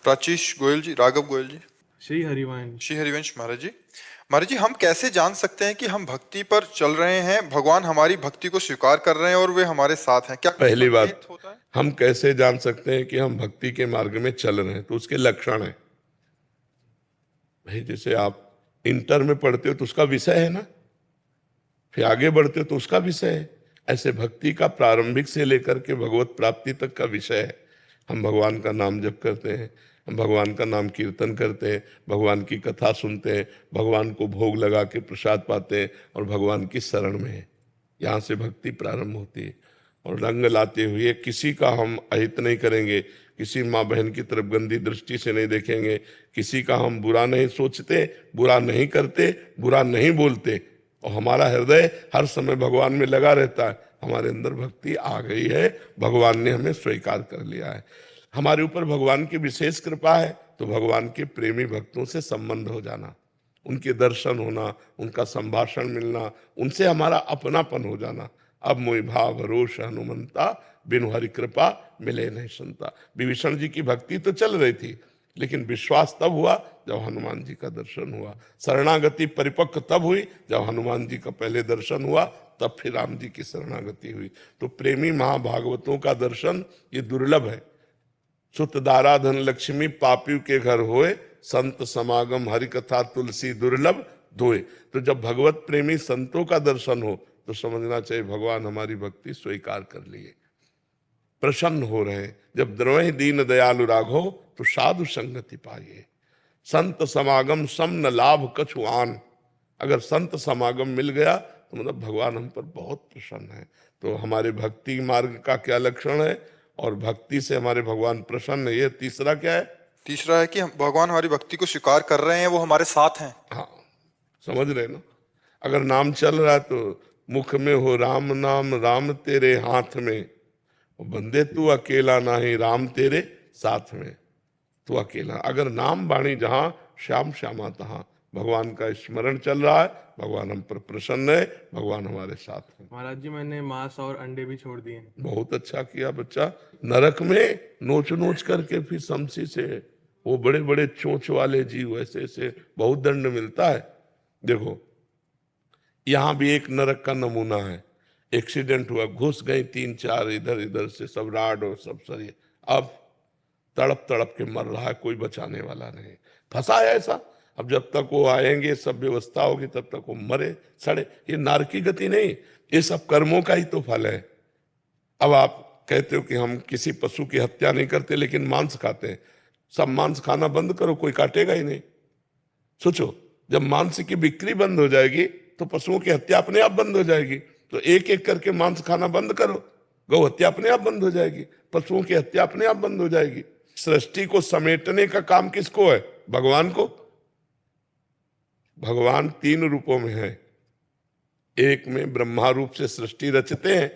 प्राचीश गोयल जी, राघव गोयल जी। श्री हरिवंश। श्री हरिवंश महाराज जी। महाराज जी, हम कैसे जान सकते हैं कि हम भक्ति पर चल रहे हैं, भगवान हमारी भक्ति को स्वीकार कर रहे हैं और वे हमारे साथ हैं? क्या कुछ पहली बात, संकेत होता है? हम कैसे जान सकते हैं कि हम भक्ति के मार्ग में चल रहे हैं? तो उसके लक्षण है भाई। जैसे आप इंटर में पढ़ते हो तो उसका विषय है ना, फिर आगे बढ़ते हो तो उसका विषय है। ऐसे भक्ति का प्रारंभिक से लेकर के भगवत प्राप्ति तक का विषय है। हम भगवान का नाम जप करते हैं, हम भगवान का नाम कीर्तन करते हैं, भगवान की कथा सुनते हैं, भगवान को भोग लगा के प्रसाद पाते हैं और भगवान की शरण में है। यहाँ से भक्ति प्रारंभ होती है। और रंग लाते हुए किसी का हम अहित नहीं करेंगे, किसी माँ बहन की तरफ गंदी दृष्टि से नहीं देखेंगे, किसी का हम बुरा नहीं सोचते, बुरा नहीं करते, बुरा नहीं बोलते, और हमारा हृदय हर समय भगवान में लगा रहता है। हमारे अंदर भक्ति आ गई है, भगवान ने हमें स्वीकार कर लिया है। हमारे ऊपर भगवान की विशेष कृपा है तो भगवान के प्रेमी भक्तों से संबंध हो जाना, उनके दर्शन होना, उनका संभाषण मिलना, उनसे हमारा अपनापन हो जाना। अब मोहि भाव रोष हनुमंता, बिनु हरि कृपा मिले नहीं सुनता। विभीषण जी की भक्ति तो चल रही थी, लेकिन विश्वास तब हुआ जब हनुमान जी का दर्शन हुआ। शरणागति परिपक्व तब हुई जब हनुमान जी का पहले दर्शन हुआ, तब फिर राम जी की शरणागति हुई। तो प्रेमी महाभागवतों का दर्शन ये दुर्लभ है। सुत दारा धन लक्ष्मी पापियों के घर होए, संत समागम हरि कथा तुलसी दुर्लभ धोए। तो जब भगवत प्रेमी संतों का दर्शन हो तो समझना चाहिए भगवान हमारी भक्ति स्वीकार कर लिए, प्रसन्न हो रहे हैं। जब द्रवहि दीन दयालु राघो तो साधु संगति पाइए। संत समागम सम न लाभ कछु आन। अगर संत समागम मिल गया तो मतलब भगवान हम पर बहुत प्रसन्न है। तो हमारे भक्ति मार्ग का क्या लक्षण है और भक्ति से हमारे भगवान प्रसन्न है। ये तीसरा क्या है? तीसरा है कि हम भगवान हमारी भक्ति को स्वीकार कर रहे हैं, वो हमारे साथ हैं। हाँ, समझ रहे ना। अगर नाम चल रहा है तो मुख में हो राम नाम, राम तेरे हाथ में, बंदे तू अकेला नहीं, राम तेरे साथ में, तू अकेला। अगर नाम बाणी जहां, श्याम श्यामा तहां। भगवान का स्मरण चल रहा है, भगवान हम पर प्रसन्न है, भगवान हमारे साथ है। महाराज जी, मैंने मांस और अंडे भी छोड़ दिए। बहुत अच्छा किया बच्चा। नरक में नोच नोच करके फिर शमशी से वो बड़े बड़े चोंच वाले जीव ऐसे ऐसे बहुत दंड मिलता है। देखो यहां भी एक नरक का नमूना है। एक्सीडेंट हुआ, घुस गई 3-4 इधर इधर से सब राड और सब सरिये, अब तड़प तड़प के मर रहा है, कोई बचाने वाला नहीं, फंसा है ऐसा। अब जब तक वो आएंगे, सब व्यवस्था होगी, तब तक वो मरे सड़े। ये नार की गति नहीं, ये सब कर्मों का ही तो फल है। अब आप कहते हो कि हम किसी पशु की हत्या नहीं करते लेकिन मांस खाते हैं। सब मांस खाना बंद करो, कोई काटेगा ही नहीं। सोचो, जब मांस की बिक्री बंद हो जाएगी तो पशुओं की हत्या अपने आप बंद हो जाएगी। तो एक एक करके मांस खाना बंद करो, गौ हत्या अपने आप बंद हो जाएगी, पशुओं की हत्या अपने आप बंद हो जाएगी। सृष्टि को समेटने का काम किसको है? भगवान को। भगवान 3 रूपों में है। एक में ब्रह्मा रूप से सृष्टि रचते हैं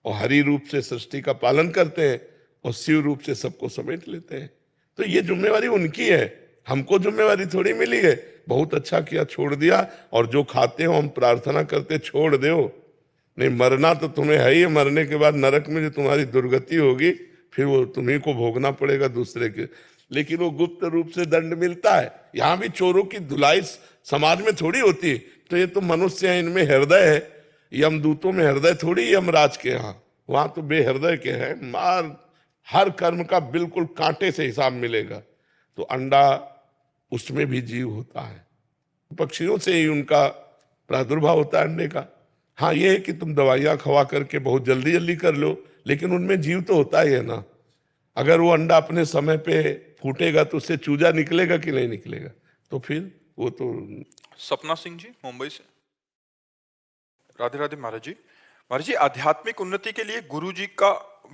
और हरि रूप से सृष्टि का पालन करते हैं और शिव रूप से सबको समेट लेते हैं। तो ये जिम्मेवारी उनकी है, हमको जिम्मेवारी थोड़ी मिली है। बहुत अच्छा किया, छोड़ दिया। और जो खाते हो हम प्रार्थना करते छोड़ दो, नहीं मरना तो तुम्हें है ही। मरने के बाद नरक में जो तुम्हारी दुर्गति होगी फिर वो तुम्ही को भोगना पड़ेगा दूसरे के। लेकिन वो गुप्त रूप से दंड मिलता है। यहाँ भी चोरों की धुलाई समाज में थोड़ी होती है। तो ये तो मनुष्य है, इनमें हृदय है। यमदूतों में हृदय थोड़ी यमराज के यहाँ, वहां तो बेहृदय के हैं। मार, हर कर्म का बिल्कुल कांटे से हिसाब मिलेगा। तो अंडा, उसमें भी जीव होता है, पक्षियों से ही उनका प्रादुर्भाव होता है अंडे का। हाँ, ये है कि तुम दवाइयां खवा करके बहुत जल्दी जल्दी कर लो, लेकिन उनमें जीव तो होता ही है ना। अगर वो अंडा अपने समय पे फूटेगा तो उससे चूजा निकलेगा कि नहीं निकलेगा? तो फिर वो तो। सपना सिंह जी, मुंबई से। राधे राधे महाराज जी। महाराज जी, आध्यात्मिक उन्नति के लिए गुरु जी का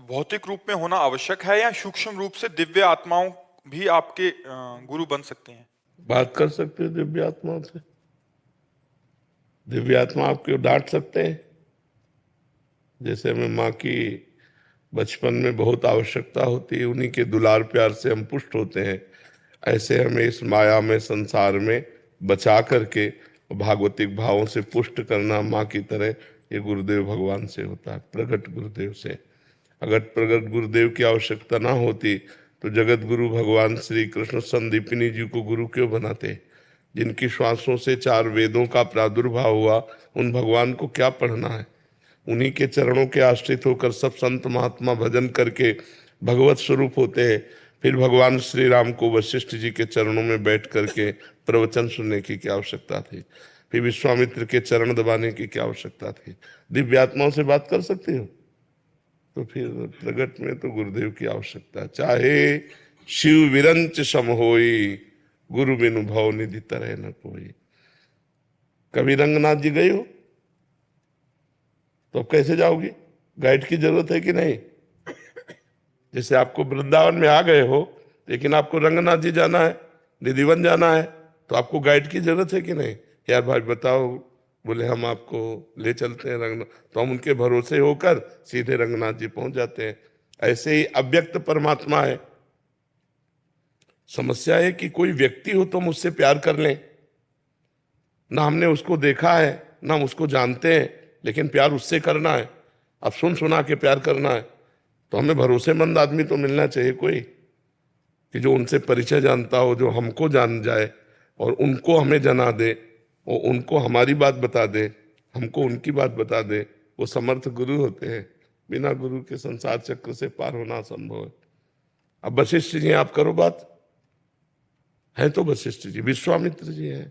भौतिक रूप में होना आवश्यक है या सूक्ष्म रूप से दिव्य आत्माओं भी आपके गुरु बन सकते हैं? बात कर सकते हो दिव्य आत्माओं से। दिव्य आत्मा आपको डांट सकते हैं। जैसे हमें माँ की बचपन में बहुत आवश्यकता होती है, उन्हीं के दुलार प्यार से हम पुष्ट होते हैं। ऐसे हमें इस माया में, संसार में बचा करके भागवतिक भावों से पुष्ट करना माँ की तरह, ये गुरुदेव भगवान से होता है, प्रगट गुरुदेव से। अगर प्रगट गुरुदेव की आवश्यकता ना होती तो जगत गुरु भगवान श्री कृष्ण संदीपिनी जी को गुरु क्यों बनाते? जिनकी श्वासों से 4 वेदों का प्रादुर्भाव हुआ, उन भगवान को क्या पढ़ना है? उन्हीं के चरणों के आश्रित होकर सब संत महात्मा भजन करके भगवत स्वरूप होते हैं। फिर भगवान श्री राम को वशिष्ठ जी के चरणों में बैठ करके प्रवचन सुनने की क्या आवश्यकता थी? फिर विश्वामित्र के चरण दबाने की क्या आवश्यकता थी? दिव्य आत्माओं से बात कर सकते हो? तो फिर प्रगट में तो गुरुदेव की आवश्यकता। चाहे शिव विरंच सम होई, गुरु बिनु भव निधि तरह न कोई। कभी रंगनाथ जी गए हो तो अब कैसे जाओगे? गाइड की जरूरत है कि नहीं? जैसे आपको वृंदावन में आ गए हो, लेकिन आपको रंगनाथ जी जाना है, निधिवन जाना है, तो आपको गाइड की जरूरत है कि नहीं? यार भाई बताओ, बोले हम आपको ले चलते हैं रंगनाथ, तो हम उनके भरोसे होकर सीधे रंगनाथ जी पहुंच जाते हैं। ऐसे ही अव्यक्त परमात्मा है। समस्या है कि कोई व्यक्ति हो तो मुझसे प्यार कर लें, ना हमने उसको देखा है ना हम उसको जानते हैं, लेकिन प्यार उससे करना है। अब सुन सुना के प्यार करना है तो हमें भरोसेमंद आदमी तो मिलना चाहिए कोई, कि जो उनसे परिचय जानता हो, जो हमको जान जाए और उनको हमें जना दे और उनको हमारी बात बता दे, हमको उनकी बात बता दे। वो समर्थ गुरु होते हैं। बिना गुरु के संसार चक्र से पार होना असंभव है। अब वशिष्ठ जी आप करो बात, है तो वशिष्ठ जी, विश्वामित्र जी हैं,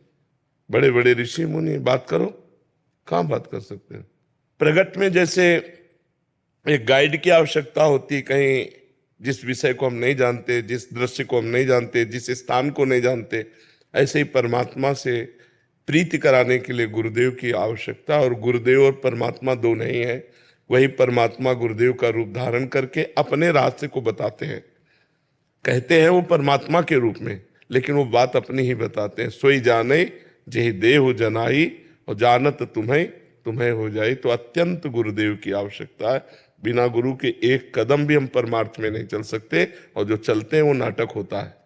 बड़े बड़े ऋषि मुनि, बात करो। कहाँ बात कर सकते हैं? प्रगट में जैसे एक गाइड की आवश्यकता होती, कहीं जिस विषय को हम नहीं जानते, जिस दृश्य को हम नहीं जानते, जिस स्थान को नहीं जानते, ऐसे ही परमात्मा से प्रीति कराने के लिए गुरुदेव की आवश्यकता। और गुरुदेव और परमात्मा दो नहीं है, वही परमात्मा गुरुदेव का रूप धारण करके अपने रास्ते को बताते हैं। कहते हैं वो परमात्मा के रूप में, लेकिन वो बात अपनी ही बताते हैं। सोई जाने जेहि देहु जनाई, और जानत तुम्हें तुम्हें हो जाए। तो अत्यंत गुरुदेव की आवश्यकता है। बिना गुरु के एक कदम भी हम परमार्थ में नहीं चल सकते, और जो चलते हैं वो नाटक होता है।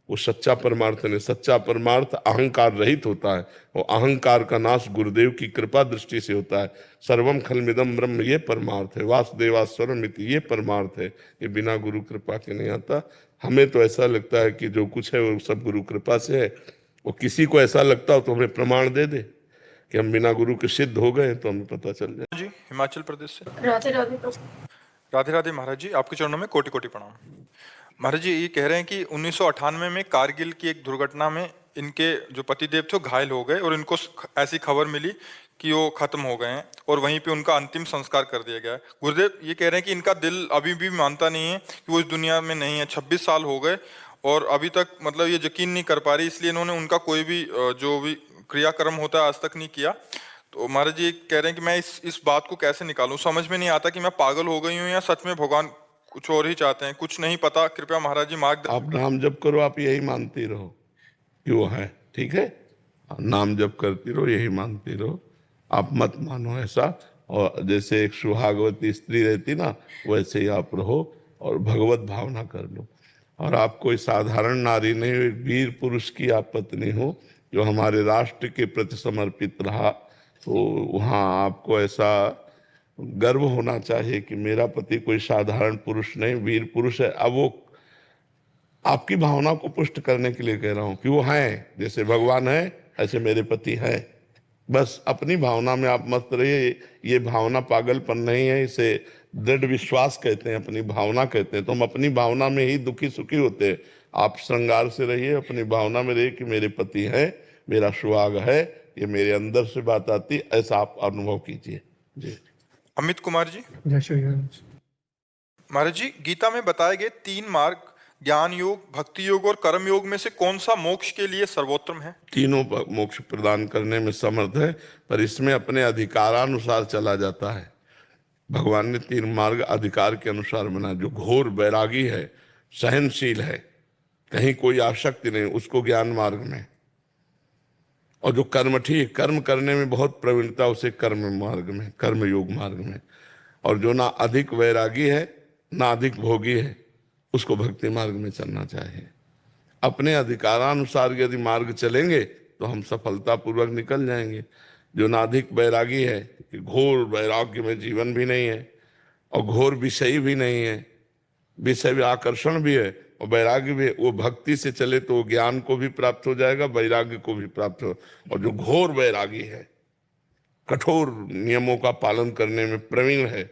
वो सच्चा परमार्थ नहीं। सच्चा परमार्थ अहंकार रहित होता है, और अहंकार का नाश गुरुदेव की कृपा दृष्टि से होता है। सर्वम खलमिदम ब्रह्म, ये परमार्थ है। वासुदेवास्वरमिति, ये परमार्थ है। ये बिना गुरु कृपा के नहीं आता। हमें तो ऐसा लगता है कि जो कुछ है वो सब गुरु कृपा से है। वो किसी को ऐसा लगता हो तो हमें प्रमाण दे दे कि हम बिना गुरु के सिद्ध हो गए, तो हमें पता चल जाए। जी हिमाचल प्रदेश से। राधे राधे। राधे राधे महाराज जी, आपके चरणों में कोटि कोटि प्रणाम। महाराज जी ये कह रहे हैं कि 1998 में कारगिल की एक दुर्घटना में इनके जो पतिदेव थे वो घायल हो गए, और इनको ऐसी खबर मिली कि वो खत्म हो गए हैं, और वहीं पे उनका अंतिम संस्कार कर दिया गया है। गुरुदेव ये कह रहे हैं कि इनका दिल अभी भी मानता नहीं है कि वो इस दुनिया में नहीं है। 26 साल हो गए और अभी तक मतलब ये यकीन नहीं कर पा रही, इसलिए इन्होंने उनका कोई भी जो भी क्रियाक्रम होता है आज तक नहीं किया। तो महाराज जी कह रहे हैं कि मैं इस बात को कैसे निकालूं, समझ में नहीं आता कि मैं पागल हो गई हूं या सच में भगवान कुछ और ही चाहते हैं, कुछ नहीं पता। कृपया महाराज जी मार्गदर्शन। आप नाम जप करो, आप यही मानती रहो कि वो है, ठीक है? नाम जप करती रहो, यही मानती रहो, आप मत मानो ऐसा। और जैसे एक सुहागवती स्त्री रहती ना, वैसे ही आप रहो और भगवत भावना कर लो। और आप कोई साधारण नारी नहीं, एक वीर पुरुष की आप पत्नी हो जो हमारे राष्ट्र के प्रति समर्पित रहा। तो वहाँ आपको ऐसा गर्व होना चाहिए कि मेरा पति कोई साधारण पुरुष नहीं, वीर पुरुष है। अब वो आपकी भावना को पुष्ट करने के लिए कह रहा हूं कि वो हैं, जैसे भगवान है ऐसे मेरे पति हैं। बस अपनी भावना में आप मस्त रहिए। ये भावना पागलपन नहीं है, इसे दृढ़ विश्वास कहते हैं, अपनी भावना कहते हैं। तो हम अपनी भावना में ही दुखी सुखी होते हैं। आप श्रृंगार से रहिए, अपनी भावना में रहिए कि मेरे पति हैं, मेरा सुहाग है, ये मेरे अंदर से बात आती, ऐसा आप अनुभव कीजिए। जी अमित कुमार जी। जय श्री राम। महाराज जी गीता में बताए गए 3 मार्ग, ज्ञान योग, भक्ति योग और कर्म योग में से कौन सा मोक्ष के लिए सर्वोत्तम है? तीनों मोक्ष प्रदान करने में समर्थ है, पर इसमें अपने अधिकारानुसार चला जाता है। भगवान ने 3 मार्ग अधिकार के अनुसार बना। जो घोर बैरागी है, सहनशील है, कहीं कोई आसक्ति नहीं, उसको ज्ञान मार्ग में। और जो कर्मठी, कर्म करने में बहुत प्रवीणता, उसे कर्म मार्ग में, कर्म योग मार्ग में। और जो ना अधिक वैरागी है ना अधिक भोगी है, उसको भक्ति मार्ग में चलना चाहिए। अपने अधिकारानुसार यदि मार्ग चलेंगे तो हम सफलतापूर्वक निकल जाएंगे। जो ना अधिक वैरागी है कि घोर वैराग्य में जीवन भी नहीं है और घोर विषयी भी नहीं है, विषय भी आकर्षण भी है और वैराग्य भी, वो भक्ति से चले तो वो ज्ञान को भी प्राप्त हो जाएगा, वैराग्य को भी प्राप्त हो। और जो घोर वैरागी है, कठोर नियमों का पालन करने में प्रवीण है,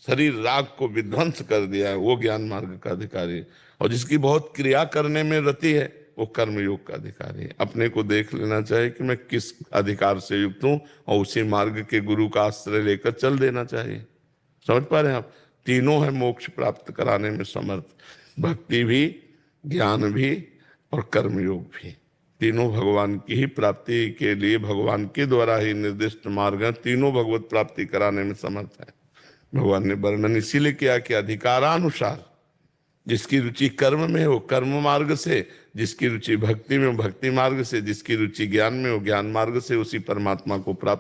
शरीर राग को विध्वंस कर दिया है, वो ज्ञान मार्ग का अधिकारी है। और जिसकी बहुत क्रिया करने में रति है, वो कर्म योग का अधिकारी है। अपने को देख लेना चाहिए कि मैं किस अधिकार से युक्त हूं, और उसी मार्ग के गुरु का आश्रय लेकर चल देना चाहिए। समझ पा रहे हैं आप? तीनों है मोक्ष प्राप्त कराने में समर्थ, भक्ति भी, ज्ञान भी और कर्मयोग भी। तीनों भगवान की ही प्राप्ति के लिए भगवान के द्वारा ही निर्दिष्ट मार्ग हैं, तीनों भगवत प्राप्ति कराने में समर्थ है। भगवान ने वर्णन इसीलिए किया कि अधिकारानुसार जिसकी रुचि कर्म में हो कर्म मार्ग से, जिसकी रुचि भक्ति में हो भक्ति मार्ग से, जिसकी रुचि ज्ञान में हो ज्ञान मार्ग से, उसी परमात्मा को प्राप्त